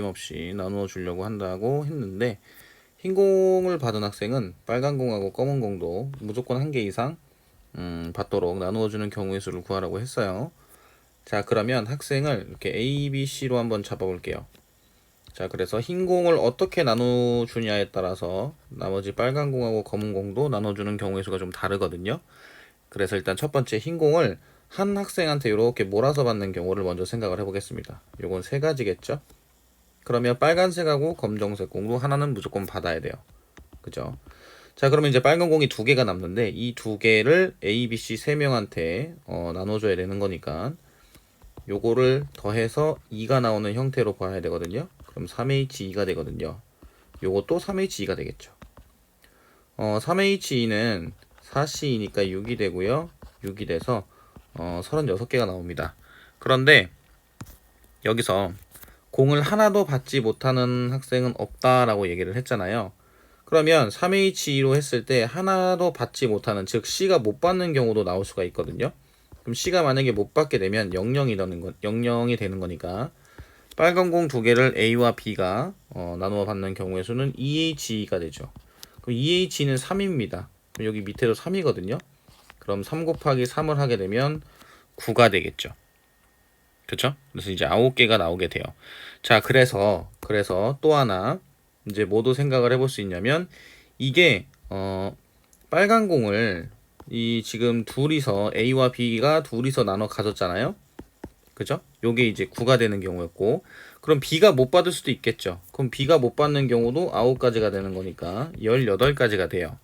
없이 나누어 주려고 한다고 했는데, 흰 공을 받은 학생은 빨간 공하고 검은 공도 무조건 한 개 이상 받도록 나누어 주는 경우의 수를 구하라고 했어요. 자, 그러면 학생을 이렇게 A, B, C로 한번 잡아볼게요. 자, 그래서 흰 공을 어떻게 나눠주냐에 따라서 나머지 빨간 공하고 검은 공도 나눠주는 경우의 수가 좀 다르거든요. 그래서 일단 첫 번째 흰 공을 한 학생한테 이렇게 몰아서 받는 경우를 먼저 생각을 해보겠습니다. 요건 세 가지겠죠. 그러면 빨간색하고 검정색 공도 하나는 무조건 받아야 돼요. 그죠? 자, 그러면 이제 빨간 공이 두 개가 남는데 이 두 개를 A, B, C 세 명한테 나눠줘야 되는 거니까 요거를 더해서 2가 나오는 형태로 봐야 되거든요. 그럼 3H2가 되거든요. 요것도 3H2가 되겠죠. 3H2는 4C2니까 6이 되고요. 6이 돼서 36개가 나옵니다. 그런데 여기서 공을 하나도 받지 못하는 학생은 없다라고 얘기를 했잖아요. 그러면 3H2로 했을 때 하나도 받지 못하는, 즉 C가 못 받는 경우도 나올 수가 있거든요. 그럼 C가 만약에 못 받게 되면 0이 되는 거니까 빨간 공 두 개를 A와 B가 나누어 받는 경우의 수는 2H2가 되죠. 그럼 2H는 3입니다. 그럼 여기 밑에도 3이거든요. 그럼 3 곱하기 3을 하게 되면 9가 되겠죠. 그쵸? 그래서 이제 9개가 나오게 돼요. 자, 그래서 또 하나 이제 뭐도 생각을 해볼 수 있냐면, 이게 빨간 공을 이 지금 둘이서 A와 B가 둘이서 나눠 가졌잖아요. 그죠? 요게 이제 9가 되는 경우였고, 그럼 B가 못 받을 수도 있겠죠. 그럼 B가 못 받는 경우도 9가지가 되는 거니까 18가지가 돼요.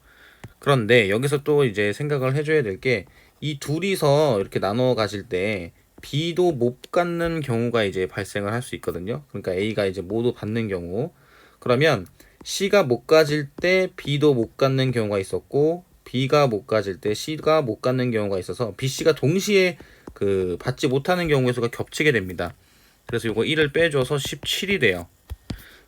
그런데 여기서 또 이제 생각을 해줘야 될 게, 이 둘이서 이렇게 나눠 가질 때 B도 못 갖는 경우가 이제 발생을 할 수 있거든요. 그러니까 A가 이제 모두 받는 경우. 그러면 C가 못 가질 때 B도 못 갖는 경우가 있었고, B가 못 가질 때 C가 못 갖는 경우가 있어서 B, C가 동시에 그 받지 못하는 경우의 수가 겹치게 됩니다. 그래서 이거 1을 빼줘서 17이 돼요.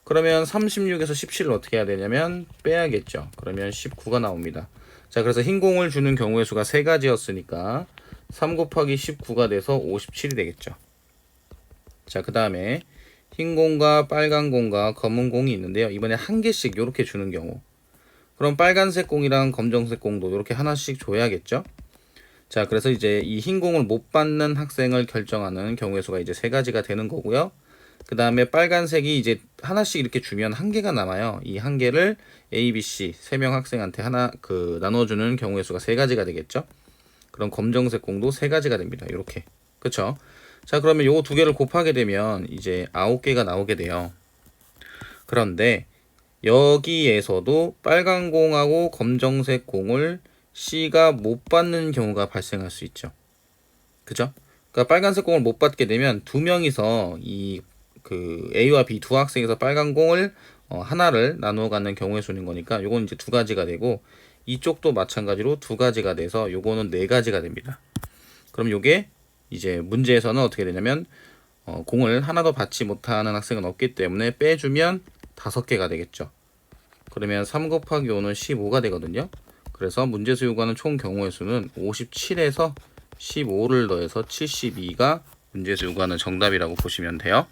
그러면 36에서 17을 어떻게 해야 되냐면 빼야겠죠. 그러면 19가 나옵니다. 자, 그래서 흰 공을 주는 경우의 수가 세 가지였으니까 3 곱하기 19가 돼서 57이 되겠죠. 자, 그 다음에 흰 공과 빨간 공과 검은 공이 있는데요. 이번에 한 개씩 이렇게 주는 경우. 그럼 빨간색 공이랑 검정색 공도 이렇게 하나씩 줘야겠죠. 자, 그래서 이제 이 흰 공을 못 받는 학생을 결정하는 경우의 수가 이제 세 가지가 되는 거고요. 그 다음에 빨간색이 이제 하나씩 이렇게 주면 한 개가 남아요. 이 한 개를 A, B, C 세 명 학생한테 하나 나눠주는 경우의 수가 세 가지가 되겠죠. 그럼 검정색 공도 세 가지가 됩니다. 이렇게. 그쵸? 자, 그러면 요 두 개를 곱하게 되면 이제 9개가 나오게 돼요. 그런데 여기에서도 빨간 공하고 검정색 공을 C가 못 받는 경우가 발생할 수 있죠. 그죠? 그러니까 빨간색 공을 못 받게 되면 두 명이서 A와 B 두 학생에서 빨간 공을 하나를 나누어 갖는 경우의 수인 거니까 요건 이제 두 가지가 되고, 이쪽도 마찬가지로 두 가지가 돼서 요거는 네 가지가 됩니다. 그럼 요게 이제 문제에서는 어떻게 되냐면 공을 하나도 받지 못하는 학생은 없기 때문에 빼주면 5개가 되겠죠. 그러면 3 곱하기 5는 15가 되거든요. 그래서 문제에서 요구하는 총 경우의 수는 57에서 15를 더해서 72가 문제에서 요구하는 정답이라고 보시면 돼요.